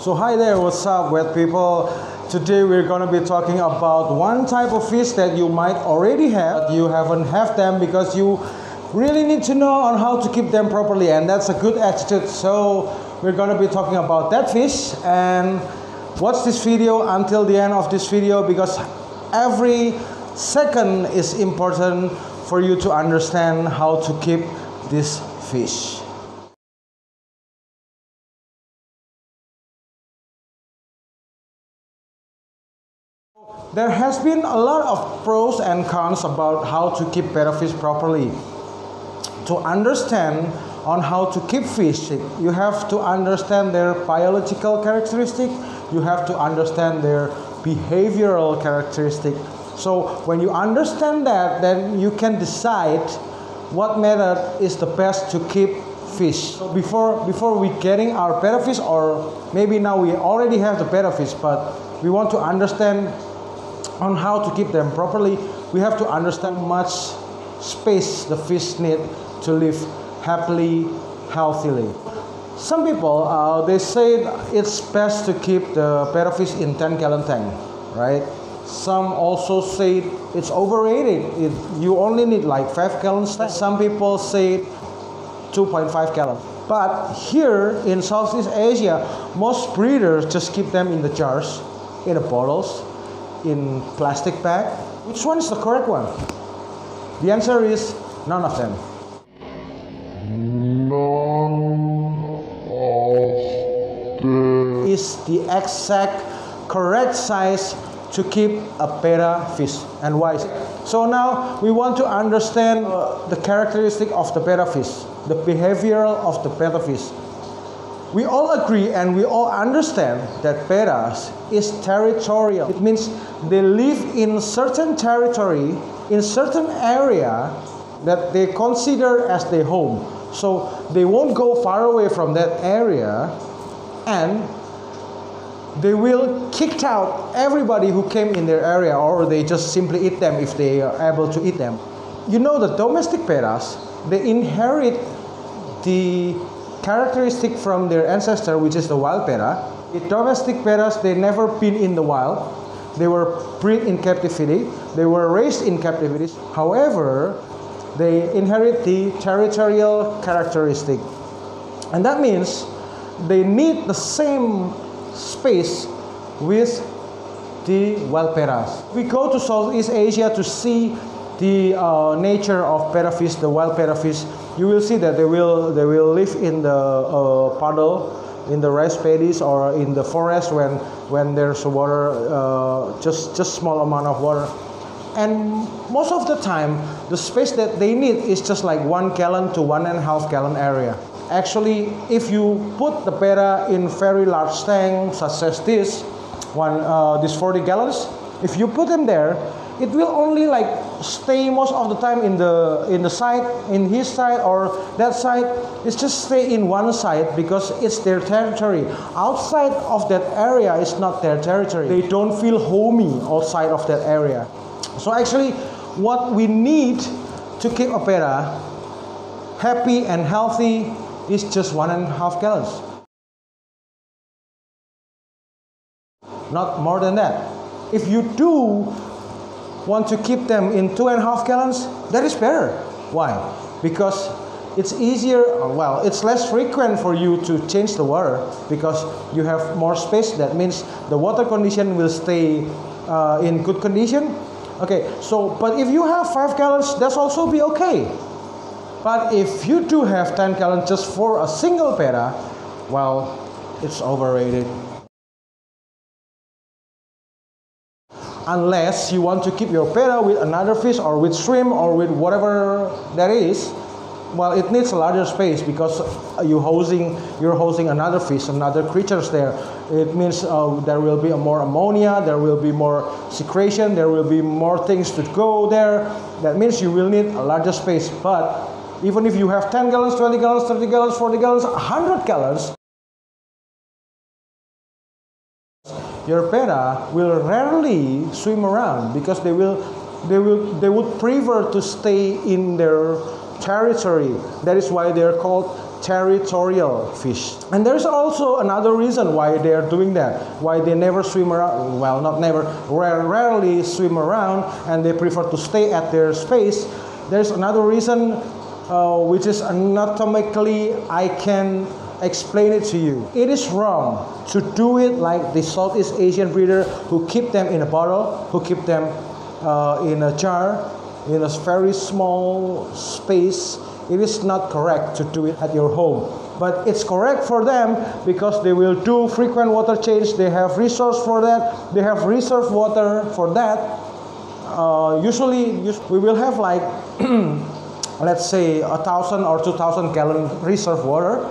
So hi there, what's up wet people? Today we're going to be talking about one type of fish that you might already have, but you haven't have them because you really need to know on how to keep them properly, and that's a good attitude. So we're going to be talking about that fish, and watch this video until the end of this video because every second is important for you to understand how to keep this fish. There has been a lot of pros and cons about how to keep betta fish properly. To understand on how to keep fish, you have to understand their biological characteristic, you have to understand their behavioral characteristic. So when you understand that, then you can decide what method is the best to keep fish. So before we getting our betta fish, or maybe now we already have the betta fish, but we want to understand on how to keep them properly, we have to understand how much space the fish need to live happily, healthily. Some people, they say it's best to keep the betta fish in 10-gallon tank, right? Some also say it's overrated. You only need like 5 gallons. Some people say 2.5 gallons. But here in Southeast Asia, most breeders just keep them in the jars, in the bottles, in plastic bag. Which one is the correct one? The answer is none of them. Is the exact correct size to keep a betta fish, and why? So now we want to understand the characteristic of the betta fish, the behavioral of the betta fish. We all agree and we all understand that bettas is territorial. It means they live in certain territory, in certain area that they consider as their home. So they won't go far away from that area, and they will kick out everybody who came in their area, or they just simply eat them if they are able to eat them. You know, the domestic bettas, they inherit the characteristic from their ancestor, which is the wild betta. The domestic bettas, they never been in the wild. They were bred in captivity. They were raised in captivity. However, they inherit the territorial characteristic. And that means they need the same space with the wild bettas. We go to Southeast Asia to see the nature of betta fish, the wild betta fish. You will see that they will live in the puddle, in the rice paddies, or in the forest when there's water, just small amount of water. And most of the time, the space that they need is just like 1 gallon to 1.5 gallon area. Actually, if you put the betta in very large tank, such as this 40 gallons, if you put them there, it will only like stay most of the time in the side, in his side or that side. It's just stay in one side because it's their territory. Outside of that area is not their territory. They don't feel homey outside of that area. So actually, what we need to keep a betta happy and healthy is just 1.5 gallons. Not more than that. If you do want to keep them in 2.5 gallons, that is better. Why? Because it's easier, well, it's less frequent for you to change the water because you have more space. That means the water condition will stay in good condition. Okay, so, but if you have 5 gallons, that's also be okay. But if you do have 10 gallons just for a single betta, well, it's overrated. Unless you want to keep your betta with another fish or with shrimp or with whatever that is, well, it needs a larger space because you're hosting another fish, another creatures there. It means there will be more ammonia, there will be more secretion, there will be more things to go there. That means you will need a larger space. But even if you have 10 gallons, 20 gallons, 30 gallons, 40 gallons, 100 gallons, your betta will rarely swim around because they would prefer to stay in their territory. That is why they are called territorial fish. And there's also another reason why they are doing that, why they never swim around, well, not never, rarely swim around, and they prefer to stay at their space. There's another reason which is anatomically, I can explain it to you. It is wrong to do it like the Southeast Asian breeder who keep them in a bottle, who keep them in a jar, in a very small space. It is not correct to do it at your home. But it's correct for them because they will do frequent water change. They have resource for that. They have reserve water for that. Usually we will have like let's say 1,000 or 2,000 gallon reserve water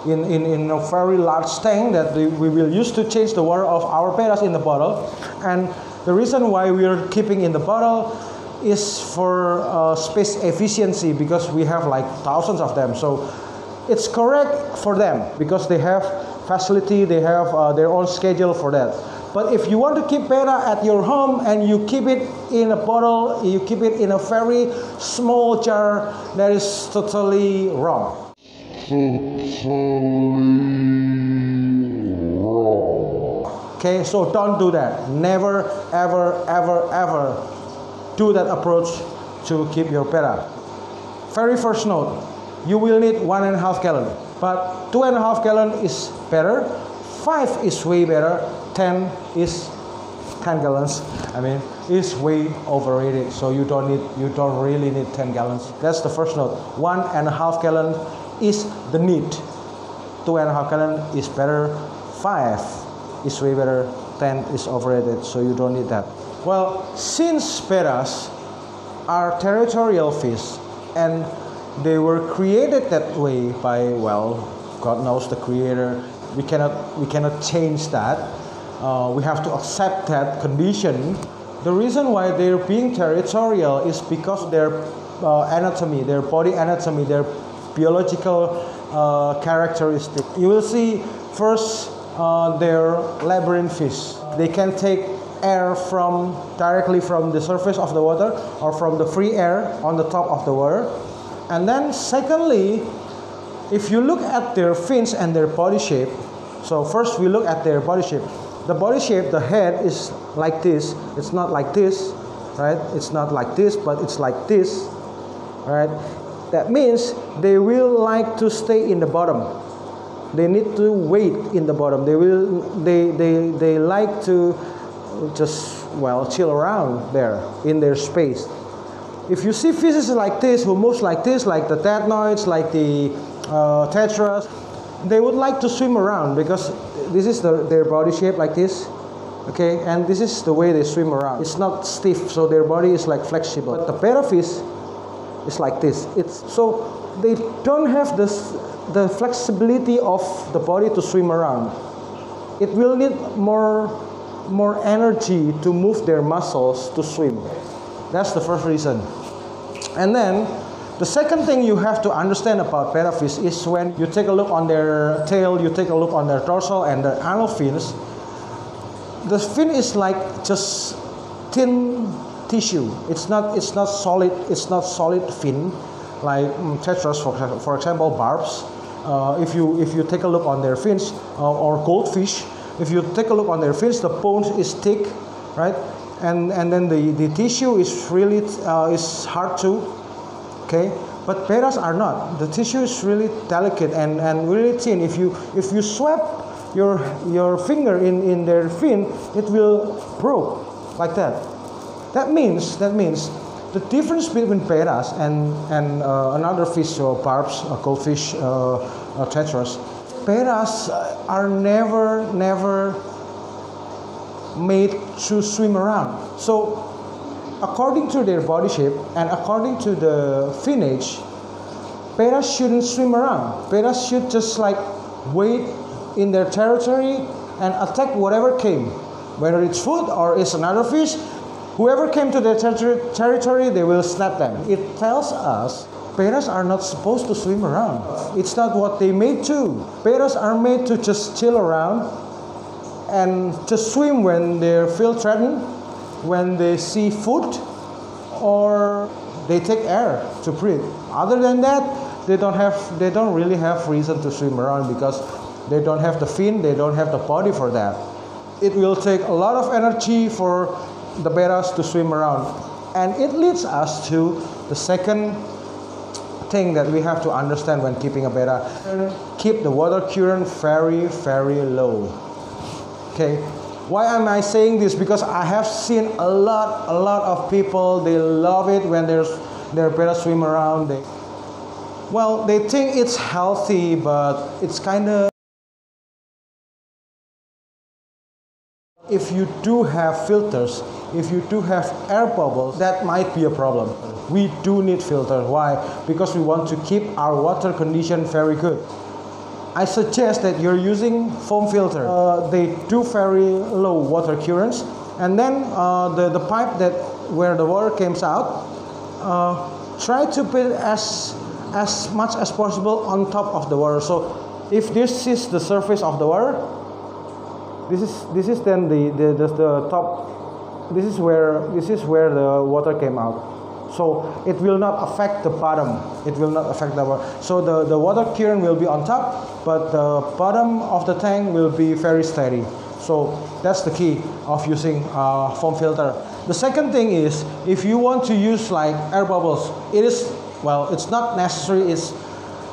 in a very large tank that we will use to change the water of our bettas in the bottle. And the reason why we are keeping in the bottle is for space efficiency, because we have like thousands of them. So it's correct for them because they have facility, they have their own schedule for that. But if you want to keep betta at your home and you keep it in a bottle, you keep it in a very small jar, that is totally wrong. Okay, so don't do that. Never, ever, ever, ever do that approach to keep your betta. Very first note, you will need 1.5 gallon, but 2.5 gallon is better, 5 is way better, 10 gallons, is way overrated. So you don't really need 10 gallons. That's the first note. 1.5 gallon is the need. 2.5 gallon is better, 5 is way better, 10 is overrated. So you don't need that. Well, since bettas are territorial fish and they were created that way by, well, God knows the creator, we cannot change that. We have to accept that condition. The reason why they're being territorial is because their anatomy, their body anatomy, their biological characteristic. You will see first their labyrinth fish. They can take air directly from the surface of the water or from the free air on the top of the water. And then secondly, if you look at their fins and their body shape, so first we look at their body shape. The body shape, the head is like this. It's not like this, right? It's not like this, but it's like this, right? That means they will like to stay in the bottom. They need to wait in the bottom. They like to just, well, chill around there in their space. If you see fishes like this who moves like this, like the tetnoids, like the tetras, they would like to swim around because this is their body shape like this, okay, and this is the way they swim around. It's not stiff, so their body is like flexible. But the betta fish is like this. So they don't have the flexibility of the body to swim around. It will need more energy to move their muscles to swim. That's the first reason. And then the second thing you have to understand about betta fish is when you take a look on their tail, you take a look on their dorsal and their anal fins, the fin is like just thin tissue. It's not solid. It's not solid fin like tetras, for example, barbs. If you take a look on their fins, or goldfish, if you take a look on their fins, the bones is thick, right? And then the tissue is really is hard to, okay. But bettas are not. The tissue is really delicate and really thin. If you swap your finger in their fin, it will break like that. That means the difference between bettas and another fish, so barbs, goldfish, tetras. Bettas are never made to swim around. So according to their body shape and according to the finnage, bettas shouldn't swim around. Bettas should just like wait in their territory and attack whatever came, whether it's food or it's another fish. Whoever came to their territory, they will snap them. It tells us bettas are not supposed to swim around. It's not what they made to. Bettas are made to just chill around and just swim when they feel threatened, when they see food, or they take air to breathe. Other than that, they don't really have reason to swim around because they don't have the fin, they don't have the body for that. It will take a lot of energy for the bettas to swim around. And it leads us to the second thing that we have to understand when keeping a betta. Keep the water current very, very low. Okay, why am I saying this? Because I have seen a lot of people, they love it when their bettas swim around. They think it's healthy, but it's kind of... If you do have filters, if you do have air bubbles, that might be a problem. We do need filters. Why? Because we want to keep our water condition very good. I suggest that you're using foam filter. They do very low water currents, and then the pipe where the water comes out, try to put as much as possible on top of the water. So if this is the surface of the water, this is then the top. This is where the water came out. So it will not affect the bottom. It will not affect the water. So the water current will be on top, but the bottom of the tank will be very steady. So that's the key of using foam filter. The second thing is, if you want to use like air bubbles, it's not necessary.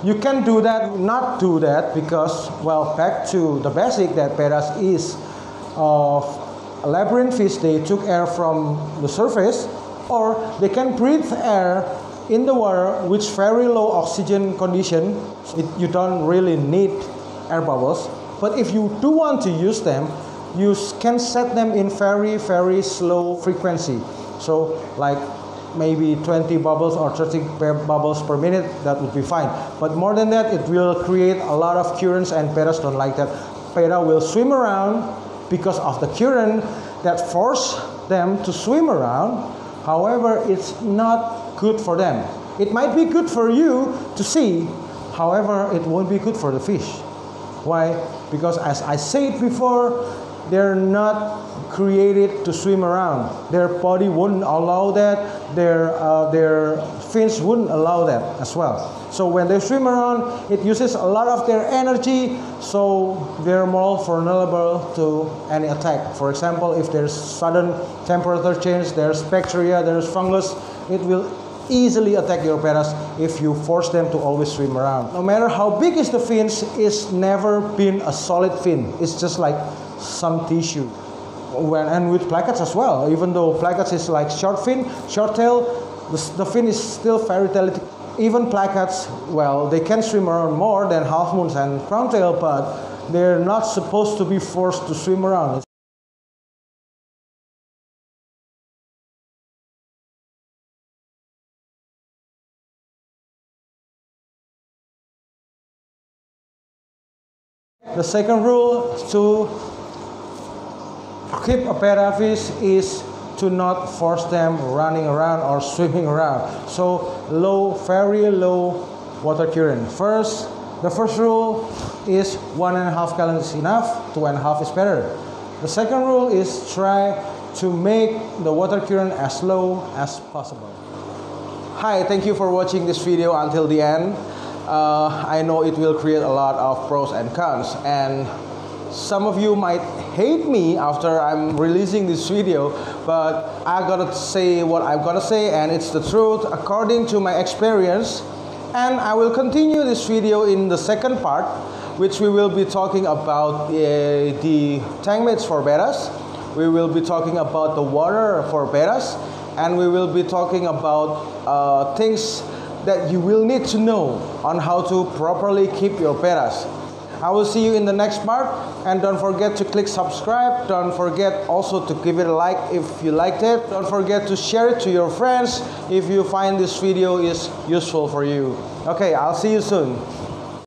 You can do that, not do that, because, back to the basic that bettas is a labyrinth fish. They took air from the surface, or they can breathe air in the water with very low oxygen condition. You don't really need air bubbles. But if you do want to use them, you can set them in very, very slow frequency. So like maybe 20 bubbles or 30 bubbles per minute, that would be fine. But more than that, it will create a lot of currents, and bettas don't like that. Betta will swim around because of the current that force them to swim around. However, it's not good for them. It might be good for you to see, however, it won't be good for the fish. Why? Because as I said before, they're not created to swim around. Their body wouldn't allow that. Their fins wouldn't allow that as well. So when they swim around, it uses a lot of their energy, so they're more vulnerable to any attack. For example, if there's sudden temperature change, there's bacteria, there's fungus, it will easily attack your bettas if you force them to always swim around. No matter how big is the fins, it's never been a solid fin. It's just like some tissue. And with placods as well, even though placods is like short fin, short tail, the fin is still very delicate. Even placods, they can swim around more than half moons and crown tail, but they're not supposed to be forced to swim around. The second rule to keep a betta fish is to not force them running around or swimming around. So very low water current. The first rule is 1.5 gallons is enough, 2.5 is better. The second rule is try to make the water current as low as possible. Hi, thank you for watching this video until the end. I know it will create a lot of pros and cons, and some of you might hate me after I'm releasing this video, but I gotta say what I've gotta say, and it's the truth according to my experience. And I will continue this video in the second part, which we will be talking about the tank mates for bettas. We will be talking about the water for bettas, and we will be talking about things that you will need to know on how to properly keep your bettas. I will see you in the next part, and don't forget to click subscribe. Don't forget also to give it a like if you liked it. Don't forget to share it to your friends if you find this video is useful for you. Okay, I'll see you soon.